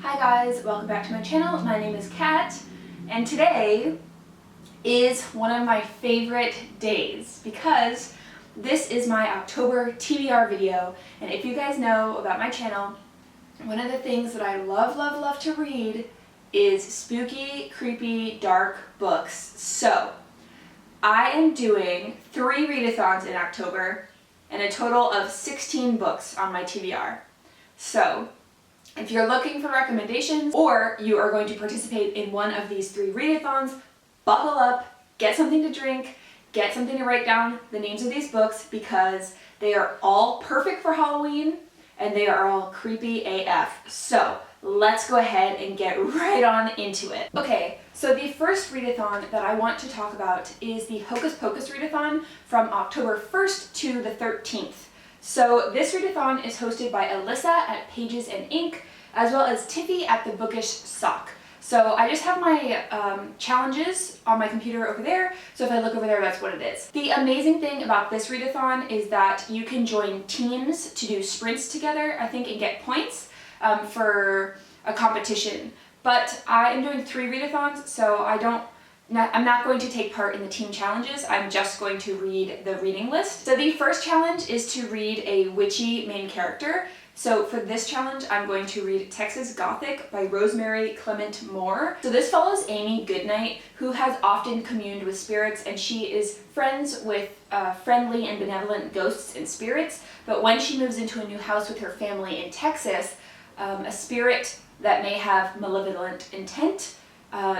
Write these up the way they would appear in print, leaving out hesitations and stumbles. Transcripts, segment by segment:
Hi guys, welcome back to my channel. My name is Kat, and today is one of my favorite days because this is my October TBR video, and if you guys know about my channel, one of the things that I love to read is spooky, creepy, dark books. So I am doing 3 readathons in October and a total of 16 books on my TBR. So if you're looking for recommendations or you are going to participate in one of these 3 readathons, buckle up, get something to drink, get something to write down the names of these books because they are all perfect for Halloween and they are all creepy AF. So let's go ahead and get right on into it. Okay, so the first readathon that I want to talk about is the Hocus Pocus readathon from October 1st to the 13th. So this readathon is hosted by Alyssa at Pages and Ink, as well as Tiffy at the Bookish Sock. So I just have my challenges on my computer over there, so if I look over there, that's what it is. The amazing thing about this readathon is that you can join teams to do sprints together, I think, and get points for a competition. But I am doing 3 readathons, so I'm not going to take part in the team challenges, I'm just going to read the reading list. So the first challenge is to read a witchy main character. So for this challenge, I'm going to read Texas Gothic by Rosemary Clement-Moore. So this follows Amy Goodnight, who has often communed with spirits, and she is friends with friendly and benevolent ghosts and spirits. But when she moves into a new house with her family in Texas, a spirit that may have malevolent intent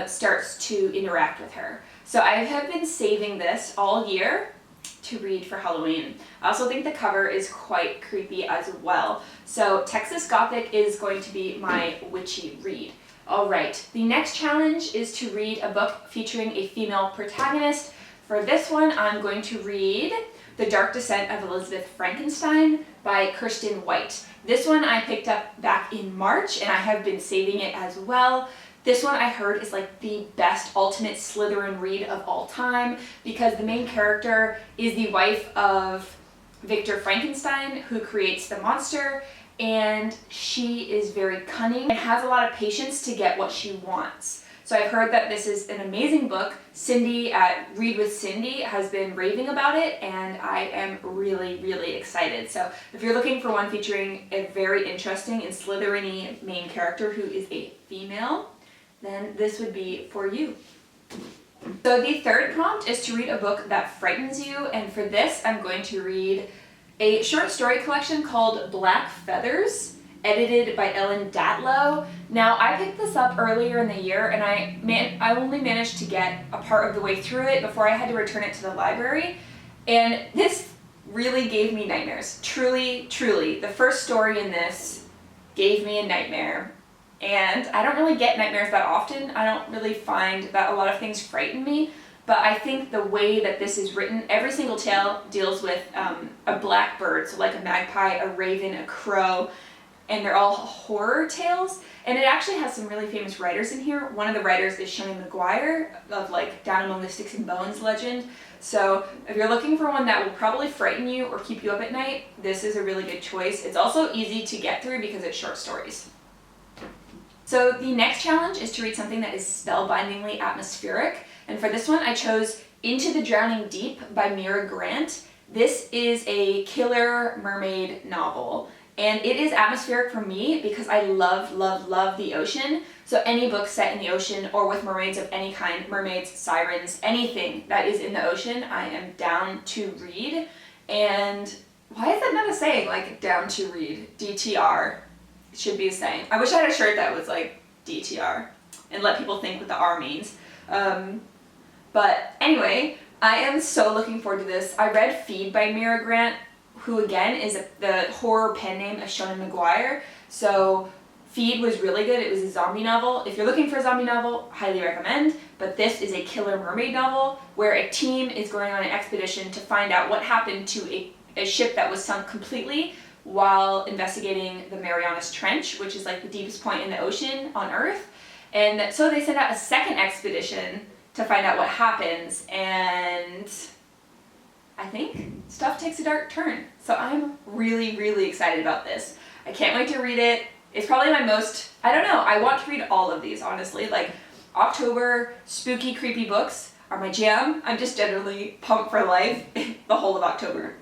starts to interact with her. So I have been saving this all year to read for Halloween. I also think the cover is quite creepy as well. So Texas Gothic is going to be my witchy read. Alright, the next challenge is to read a book featuring a female protagonist. For this one, I'm going to read The Dark Descent of Elizabeth Frankenstein by Kiersten White. This one I picked up back in March and I have been saving it as well. This one I heard is like the best ultimate Slytherin read of all time because the main character is the wife of Victor Frankenstein, who creates the monster, and she is very cunning and has a lot of patience to get what she wants. So I've heard that this is an amazing book. Cindy at Read with Cindy has been raving about it, and I am really excited. So if you're looking for one featuring a very interesting and Slytherin-y main character who is a female, then this would be for you. So the third prompt is to read a book that frightens you, and for this I'm going to read a short story collection called Black Feathers, edited by Ellen Datlow. Now I picked this up earlier in the year and I only managed to get a part of the way through it before I had to return it to the library, and this really gave me nightmares. Truly. The first story in this gave me a nightmare. And I don't really get nightmares that often. I don't really find that a lot of things frighten me, but I think the way that this is written, every single tale deals with a blackbird, so like a magpie, a raven, a crow, and they're all horror tales. And it actually has some really famous writers in here. One of the writers is Shelley McGuire of like Down Among the Sticks and Bones legend. So if you're looking for one that will probably frighten you or keep you up at night, this is a really good choice. It's also easy to get through because it's short stories. So the next challenge is to read something that is spellbindingly atmospheric, and for this one I chose Into the Drowning Deep by Mira Grant. This is a killer mermaid novel, and it is atmospheric for me because I love the ocean. So any book set in the ocean or with mermaids of any kind, mermaids, sirens, anything that is in the ocean, I am down to read. And why is that not a saying, like down to read? DTR. Should be a saying. I wish I had a shirt that was like DTR and let people think what the R means. But anyway, I am so looking forward to this. I read Feed by Mira Grant, who again is the horror pen name of Shelley McGuire. So Feed was really good. It was a zombie novel. If you're looking for a zombie novel, highly recommend. But this is a killer mermaid novel where a team is going on an expedition to find out what happened to a ship that was sunk completely while investigating the Marianas Trench, which is like the deepest point in the ocean on Earth. And so they send out a second expedition to find out what happens, and I think stuff takes a dark turn. So I'm really excited about this. I can't wait to read it. It's probably my most, I don't know, I want to read all of these, honestly. Like, October spooky, creepy books are my jam. I'm just generally pumped for life the whole of October.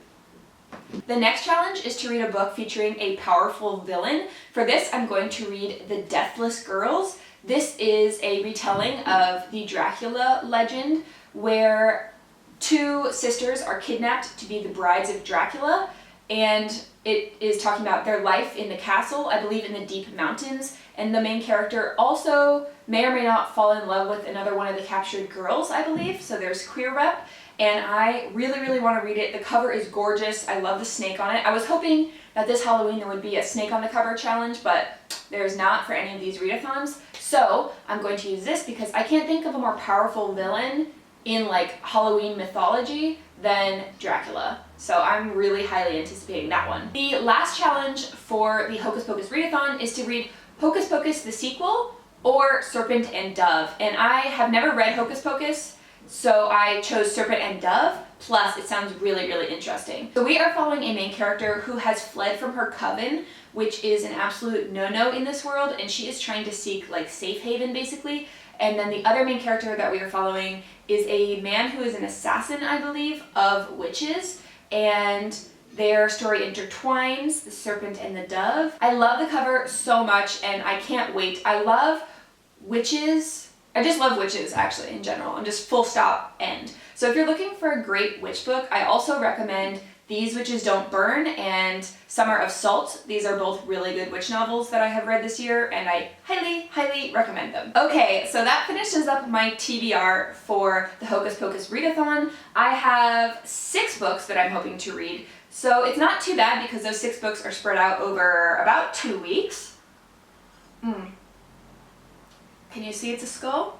The next challenge is to read a book featuring a powerful villain. For this, I'm going to read The Deathless Girls. This is a retelling of the Dracula legend where two sisters are kidnapped to be the brides of Dracula, and it is talking about their life in the castle, I believe in the deep mountains, and the main character also may or may not fall in love with another one of the captured girls, I believe, so there's queer rep, and I really, really want to read it. The cover is gorgeous. I love the snake on it. I was hoping that this Halloween there would be a snake on the cover challenge, but there's not for any of these readathons, so I'm going to use this because I can't think of a more powerful villain in like Halloween mythology than Dracula. So I'm really highly anticipating that one. The last challenge for the Hocus Pocus readathon is to read Hocus Pocus the sequel or Serpent and Dove. And I have never read Hocus Pocus, so I chose Serpent and Dove, plus it sounds really, really interesting. So we are following a main character who has fled from her coven, which is an absolute no-no in this world, and she is trying to seek like safe haven basically. And then the other main character that we are following is a man who is an assassin, I believe, of witches, and their story intertwines, the serpent and the dove. I love the cover so much, and I can't wait. I love witches. I just love witches, actually, in general. I'm just full stop, end. So if you're looking for a great witch book, I also recommend These Witches Don't Burn and Summer of Salt. These are both really good witch novels that I have read this year, and I highly, highly recommend them. Okay, so that finishes up my TBR for the Hocus Pocus readathon. I have 6 books that I'm hoping to read, so it's not too bad because those 6 books are spread out over about 2 weeks. Can you see it's a skull?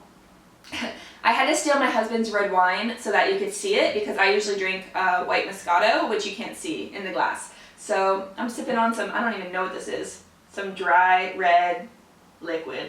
I had to steal my husband's red wine so that you could see it because I usually drink white Moscato, which you can't see in the glass. So I'm sipping on some, I don't even know what this is, some dry red liquid.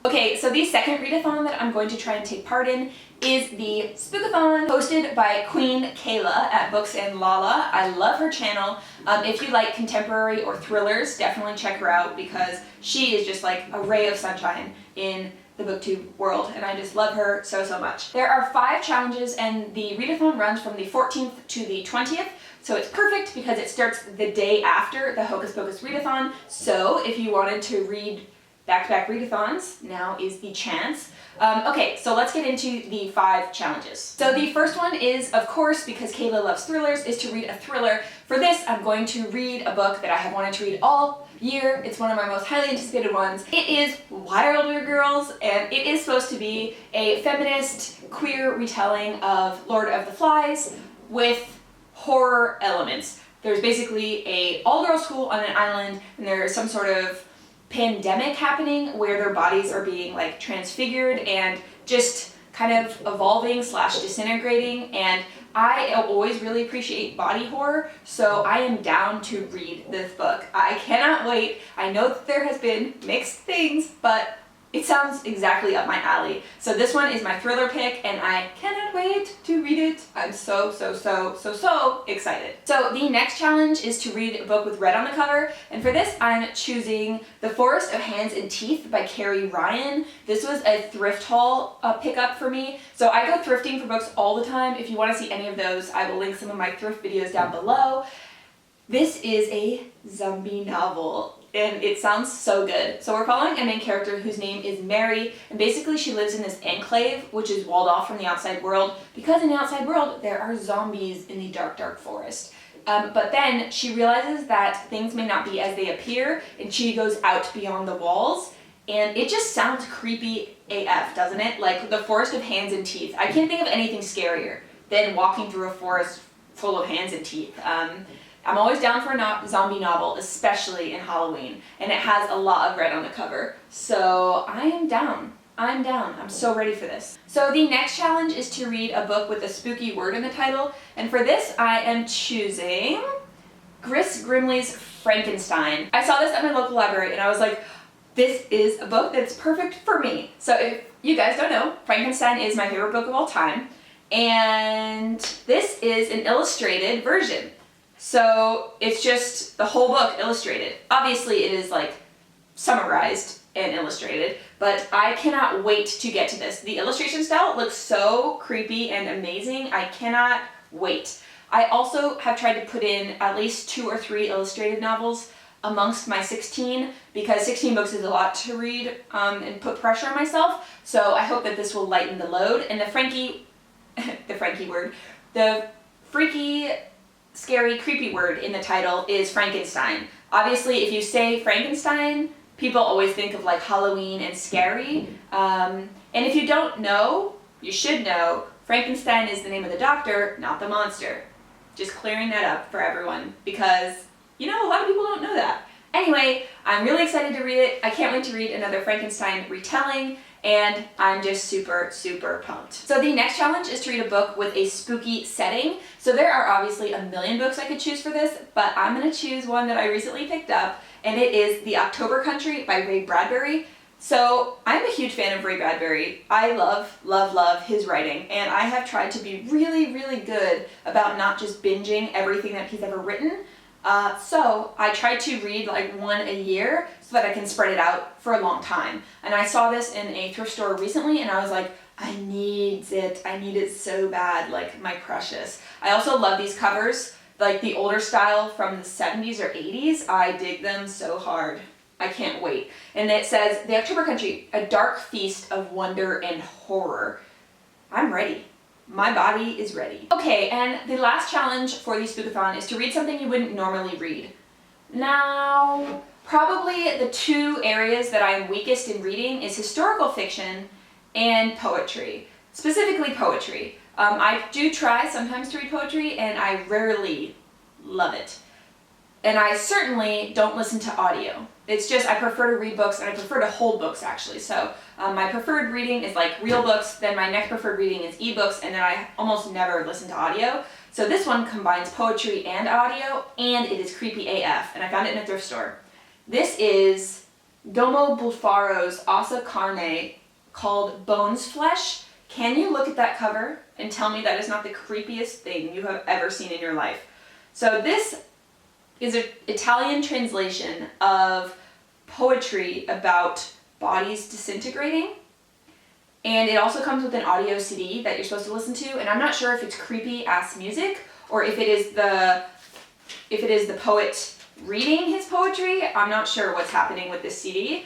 Okay, so the second readathon that I'm going to try and take part in is the Spookathon, hosted by Queen Kayla at Books and Lala. I love her channel. If you like contemporary or thrillers, definitely check her out because she is just like a ray of sunshine in the booktube world, and I just love her so, so much. There are 5 challenges, and the readathon runs from the 14th to the 20th, so it's perfect because it starts the day after the Hocus Pocus readathon. So if you wanted to read back-to-back readathons, now is the chance. Okay, so let's get into the 5 challenges. So the first one is, of course, because Kayla loves thrillers, is to read a thriller. For this, I'm going to read a book that I have wanted to read all year. It's one of my most highly anticipated ones. It is Wilder Girls, and it is supposed to be a feminist, queer retelling of Lord of the Flies with horror elements. There's basically a all-girls school on an island, and there's some sort of pandemic happening where their bodies are being like transfigured and just kind of evolving / disintegrating, and I always really appreciate body horror, so I am down to read this book. I cannot wait. I know that there has been mixed things, but it sounds exactly up my alley. So this one is my thriller pick, and I cannot wait to read it. I'm so excited. So the next challenge is to read a book with red on the cover, and for this I'm choosing The Forest of Hands and Teeth by Carrie Ryan. This was a thrift haul pickup for me. So I go thrifting for books all the time. If you want to see any of those, I will link some of my thrift videos down below. This is a zombie novel, and it sounds so good. So we're following a main character whose name is Mary, and basically she lives in this enclave, which is walled off from the outside world, because in the outside world there are zombies in the dark, dark forest. But then she realizes that things may not be as they appear, and she goes out beyond the walls, and it just sounds creepy AF, doesn't it? Like The Forest of Hands and Teeth. I can't think of anything scarier than walking through a forest full of hands and teeth. I'm always down for a zombie novel, especially in Halloween, and it has a lot of red on the cover. So I am down. I'm down. I'm so ready for this. So the next challenge is to read a book with a spooky word in the title, and for this I am choosing Gris Grimley's Frankenstein. I saw this at my local library and I was like, this is a book that's perfect for me. So if you guys don't know, Frankenstein is my favorite book of all time, and this is an illustrated version. So it's just the whole book illustrated. Obviously it is like summarized and illustrated, but I cannot wait to get to this. The illustration style looks so creepy and amazing. I cannot wait. I also have tried to put in at least 2 or 3 illustrated novels amongst my 16 because 16 books is a lot to read and put pressure on myself. So I hope that this will lighten the load. And the freaky, scary, creepy word in the title is Frankenstein. Obviously, if you say Frankenstein, people always think of like Halloween and scary. And if you don't know, you should know, Frankenstein is the name of the doctor, not the monster. Just clearing that up for everyone because, you know, a lot of people don't know that. Anyway, I'm really excited to read it. I can't wait to read another Frankenstein retelling, and I'm just super, super pumped. So the next challenge is to read a book with a spooky setting. So there are obviously a million books I could choose for this, but I'm gonna choose one that I recently picked up, and it is The October Country by Ray Bradbury. So I'm a huge fan of Ray Bradbury. I love, love, love his writing, and I have tried to be really, really good about not just binging everything that he's ever written. So I try to read like one a year so that I can spread it out for a long time. And I saw this in a thrift store recently and I was like, I need it so bad, like my precious. I also love these covers, like the older style from the 70s or 80s. I dig them so hard. I can't wait. And it says, The October Country, a dark feast of wonder and horror. I'm ready. My body is ready. Okay, and the last challenge for the Spookathon is to read something you wouldn't normally read. Now, probably the 2 areas that I'm weakest in reading is historical fiction and poetry. Specifically poetry. I do try sometimes to read poetry and I rarely love it. And I certainly don't listen to audio. It's just I prefer to read books and I prefer to hold books actually. So my preferred reading is like real books, then my next preferred reading is ebooks, and then I almost never listen to audio. So this one combines poetry and audio, and it is creepy AF, and I found it in a thrift store. This is Domo Bulfaro's Asa Carne called Bones Flesh. Can you look at that cover and tell me that is not the creepiest thing you have ever seen in your life? So this is an Italian translation of poetry about bodies disintegrating, and it also comes with an audio CD that you're supposed to listen to, and I'm not sure if it's creepy ass music or if it is the poet reading his poetry. I'm not sure what's happening with this CD,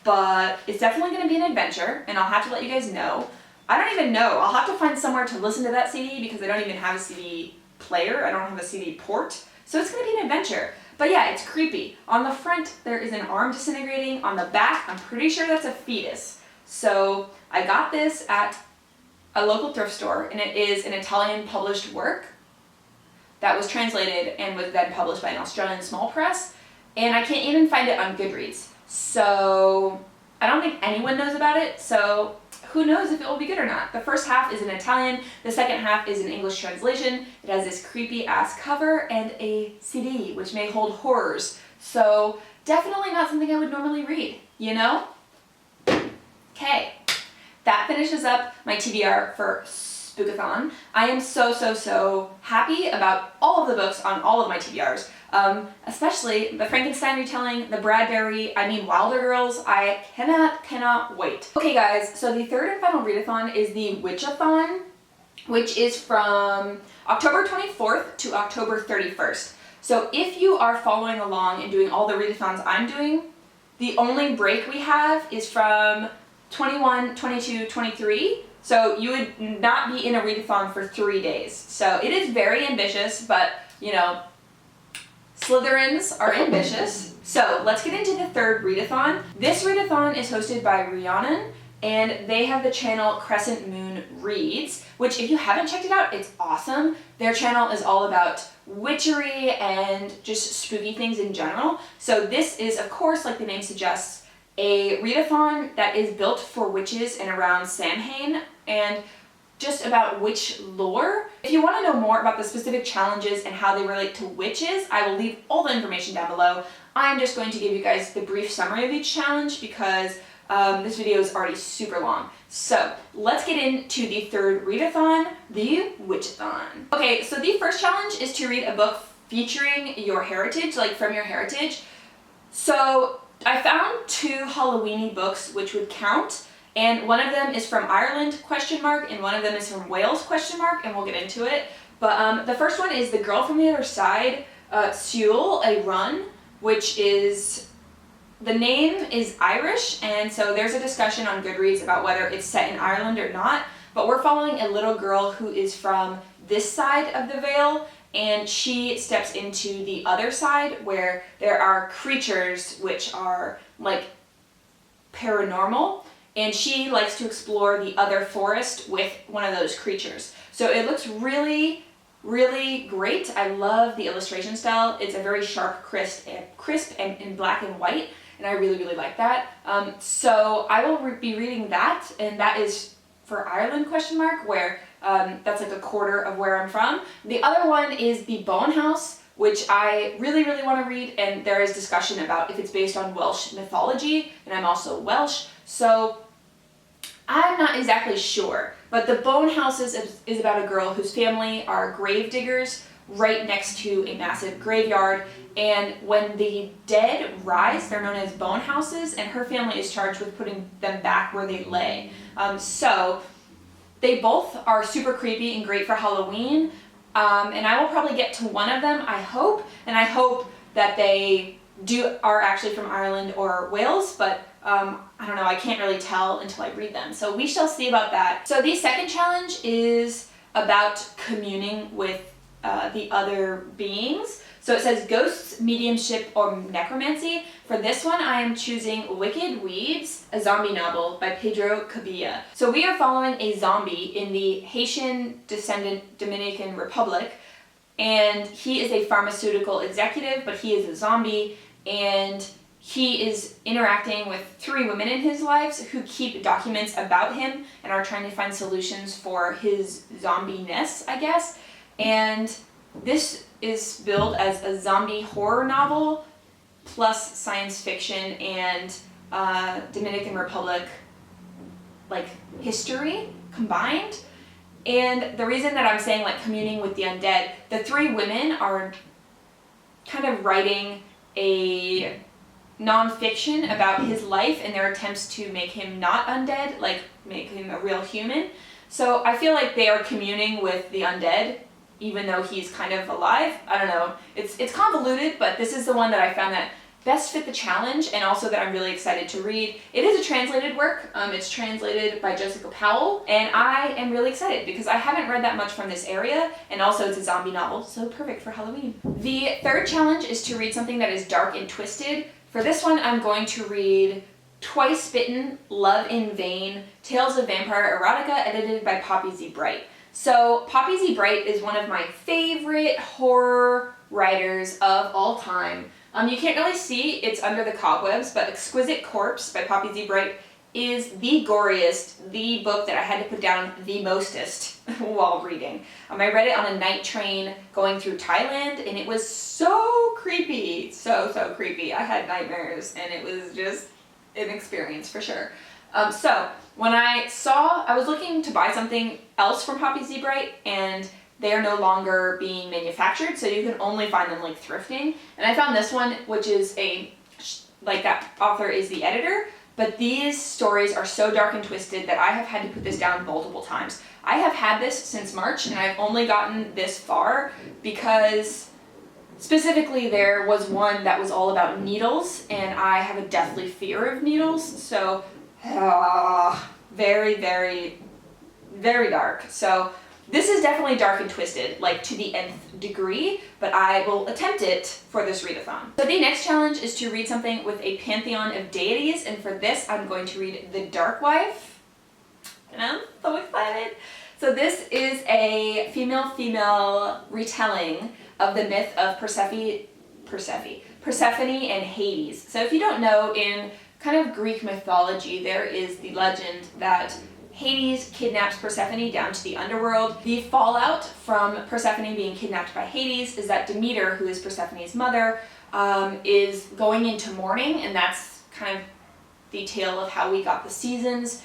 but it's definitely going to be an adventure, and I'll have to let you guys know. I don't even know. I'll have to find somewhere to listen to that CD because I don't even have a CD player. I don't have a CD port. So it's going to be an adventure. But yeah, it's creepy. On the front, there is an arm disintegrating. On the back, I'm pretty sure that's a fetus. So I got this at a local thrift store, and it is an Italian published work that was translated and was then published by an Australian small press. And I can't even find it on Goodreads. So I don't think anyone knows about it. So who knows if it will be good or not. The first half is in Italian, the second half is an English translation. It has this creepy ass cover and a CD, which may hold horrors. So definitely not something I would normally read, you know? Okay, that finishes up my TBR for Spookathon. I am so happy about all of the books on all of my TBRs. Especially the Frankenstein retelling, the Bradbury, Wilder Girls. I cannot wait. Okay guys, so the third and final readathon is the Witchathon, which is from October 24th to October 31st. So if you are following along and doing all the readathons I'm doing, the only break we have is from 21, 22, 23. So you would not be in a readathon for 3 days. So it is very ambitious, but you know, Slytherins are ambitious. So let's get into the third readathon. This readathon is hosted by Rhiannon, and they have the channel Crescent Moon Reads, which if you haven't checked it out, it's awesome. Their channel is all about witchery and just spooky things in general. So this is, of course, like the name suggests, a readathon that is built for witches and around Samhain and just about witch lore. If you want to know more about the specific challenges and how they relate to witches, I will leave all the information down below. I'm just going to give you guys the brief summary of each challenge because this video is already super long. So let's get into the third readathon, the Witchathon. Okay, so the first challenge is to read a book featuring your heritage, like from your heritage. So I found 2 Halloweeny books which would count, and one of them is from Ireland, ? And one of them is from Wales, ? And we'll get into it. But the first one is The Girl from the Other Side, Seul, a Run, which is, the name is Irish, and so there's a discussion on Goodreads about whether it's set in Ireland or not, but we're following a little girl who is from this side of the Vale, and she steps into the other side where there are creatures which are like paranormal, and she likes to explore the other forest with one of those creatures. So it looks really, really great. I love the illustration style. It's a very sharp, crisp and in black and white, and I really, really like that. So I will be reading that, and that is for Ireland, ? Where that's like a quarter of where I'm from. The other one is The Bone House, which I really, really want to read, and there is discussion about if it's based on Welsh mythology, and I'm also Welsh, so I'm not exactly sure. But The Bone House is about a girl whose family are grave diggers right next to a massive graveyard, and when the dead rise, they're known as bone houses, and her family is charged with putting them back where they lay. So they both are super creepy and great for Halloween, and I will probably get to one of them, I hope, and I hope that they are actually from Ireland or Wales, but I don't know, I can't really tell until I read them. So we shall see about that. So the second challenge is about communing with the other beings. So it says ghosts, mediumship, or necromancy. For this one, I am choosing Wicked Weeds, a zombie novel by Pedro Cabilla. So we are following a zombie in the Haitian descendant Dominican Republic, and he is a pharmaceutical executive, but he is a zombie, and he is interacting with 3 women in his lives who keep documents about him and are trying to find solutions for his zombie-ness, I guess. And this is billed as a zombie horror novel plus science fiction and Dominican Republic like history combined. And the reason that I'm saying like communing with the undead, the 3 women are kind of writing a nonfiction about his life and their attempts to make him not undead, like make him a real human. So I feel like they are communing with the undead, even though he's kind of alive. I don't know. It's convoluted, but this is the one that I found that best fit the challenge, and also that I'm really excited to read. It is a translated work. It's translated by Jessica Powell, and I am really excited because I haven't read that much from this area, and also it's a zombie novel, so perfect for Halloween. The third challenge is to read something that is dark and twisted. For this one, I'm going to read Twice Bitten, Love in Vain, Tales of Vampire Erotica, edited by Poppy Z. Bright. So Poppy Z. Bright is one of my favorite horror writers of all time. You can't really see, it's under the cobwebs, but Exquisite Corpse by Poppy Z. Bright is the goriest, the book that I had to put down the mostest while reading. I read it on a night train going through Thailand, and it was so creepy, so creepy. I had nightmares, and it was just an experience for sure. So when I was looking to buy something else from Poppy Z. Bright, and they are no longer being manufactured, so you can only find them like thrifting. And I found this one, which is that author is the editor, but these stories are so dark and twisted that I have had to put this down multiple times. I have had this since March, and I've only gotten this far because specifically there was one that was all about needles, and I have a deathly fear of needles, so very, very, very dark. So this is definitely dark and twisted, like to the nth degree, but I will attempt it for this readathon. So the next challenge is to read something with a pantheon of deities, and for this I'm going to read The Dark Wife, and I'm so excited. So this is a female retelling of the myth of Persephone and Hades. So if you don't know, in kind of Greek mythology, there is the legend that Hades kidnaps Persephone down to the underworld. The fallout from Persephone being kidnapped by Hades is that Demeter, who is Persephone's mother, is going into mourning, and that's kind of the tale of how we got the seasons,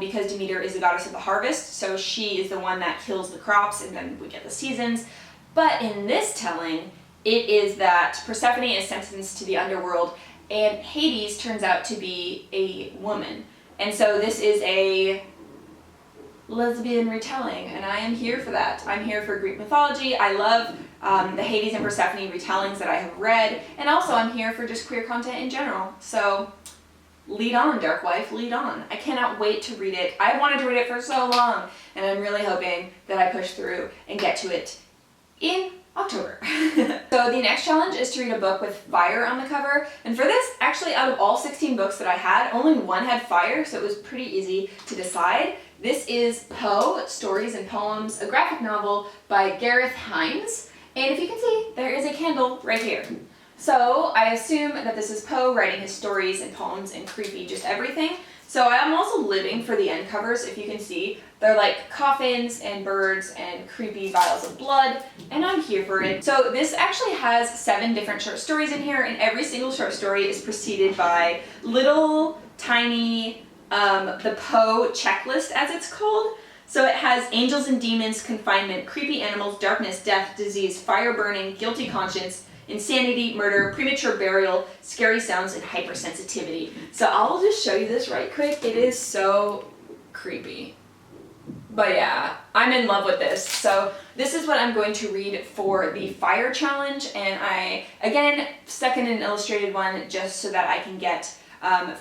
because Demeter is the goddess of the harvest, so she is the one that kills the crops and then we get the seasons. But in this telling, it is that Persephone is sentenced to the underworld and Hades turns out to be a woman. And so this is a lesbian retelling, and I am here for that. I'm here for Greek mythology. I love the Hades and Persephone retellings that I have read, and also I'm here for just queer content in general. So lead on, Dark Wife, lead on. I cannot wait to read it. I wanted to read it for so long, and I'm really hoping that I push through and get to it in October. So the next challenge is to read a book with fire on the cover, and for this, actually out of all 16 books that I had, only one had fire, so it was pretty easy to decide. This is Poe, Stories and Poems, a graphic novel by Gareth Hines, and if you can see, there is a candle right here. So I assume that this is Poe writing his stories and poems and creepy just everything. So I'm also living for the end covers, if you can see. They're like coffins and birds and creepy vials of blood, and I'm here for it. So this actually has 7 different short stories in here, and every single short story is preceded by little tiny, the Poe checklist as it's called. So it has angels and demons, confinement, creepy animals, darkness, death, disease, fire burning, guilty conscience, insanity, murder, premature burial, scary sounds, and hypersensitivity. So I'll just show you this right quick. It is so creepy. But yeah, I'm in love with this. So this is what I'm going to read for the fire challenge, and I, again, stuck in an illustrated one just so that I can get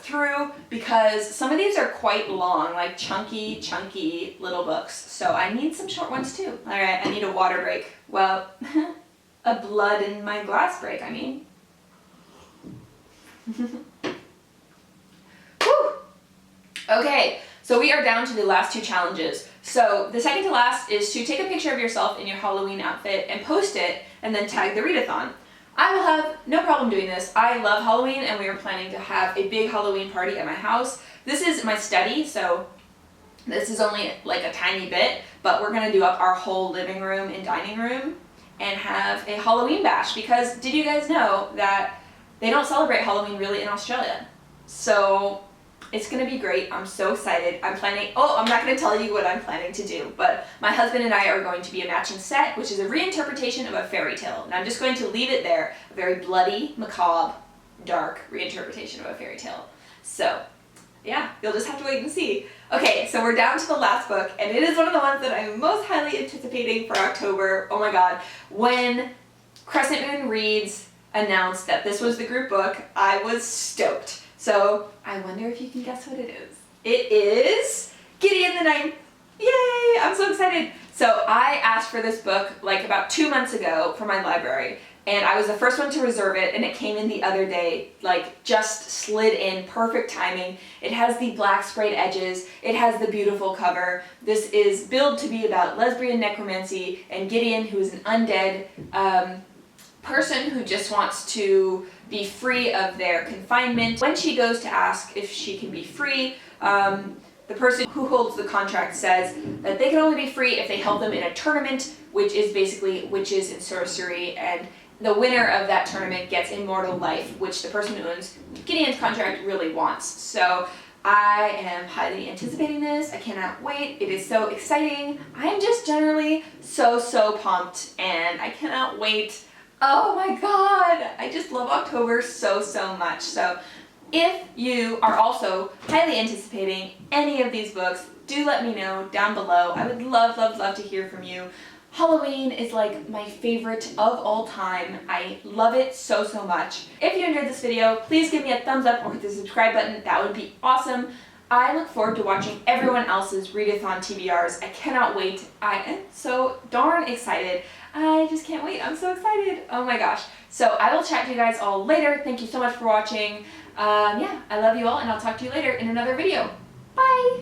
through, because some of these are quite long, like chunky little books. So I need some short ones too. All right, I need a water break. Well, a blood in my glass break, I mean. Whew. Okay, so we are down to the last 2 challenges. So the second to last is to take a picture of yourself in your Halloween outfit and post it, and then tag the readathon. I will have no problem doing this. I love Halloween, and we are planning to have a big Halloween party at my house. This is my study, so this is only like a tiny bit, but we're gonna do up our whole living room and dining room and have a Halloween bash, because did you guys know that they don't celebrate Halloween really in Australia? So it's gonna be great. I'm so excited. I'm not gonna tell you what I'm planning to do, but my husband and I are going to be a matching set, which is a reinterpretation of a fairy tale. And I'm just going to leave it there, a very bloody, macabre, dark reinterpretation of a fairy tale. So yeah, you'll just have to wait and see. Okay, so we're down to the last book, and it is one of the ones that I'm most highly anticipating for October. Oh my god. When Crescent Moon Reads announced that this was the group book, I was stoked. So I wonder if you can guess what it is. It is Gideon the Ninth. Yay! I'm so excited. So I asked for this book like about 2 months ago from my library, and I was the first one to reserve it, and it came in the other day, like just slid in, perfect timing. It has the black sprayed edges, it has the beautiful cover. This is billed to be about lesbian necromancy and Gideon, who is an undead person who just wants to be free of their confinement. When she goes to ask if she can be free, the person who holds the contract says that they can only be free if they help them in a tournament, which is basically witches and sorcery, and the winner of that tournament gets immortal life, which the person who owns Gideon's contract really wants. So I am highly anticipating this. I cannot wait. It is so exciting. I am just generally so pumped, and I cannot wait. Oh my god! I just love October so much. So if you are also highly anticipating any of these books, do let me know down below. I would love to hear from you. Halloween is like my favorite of all time. I love it so much. If you enjoyed this video, please give me a thumbs up or hit the subscribe button. That would be awesome. I look forward to watching everyone else's readathon TBRs. I cannot wait. I am so darn excited. I just can't wait. I'm so excited. Oh my gosh. So I will chat to you guys all later. Thank you so much for watching. Yeah, I love you all, and I'll talk to you later in another video. Bye!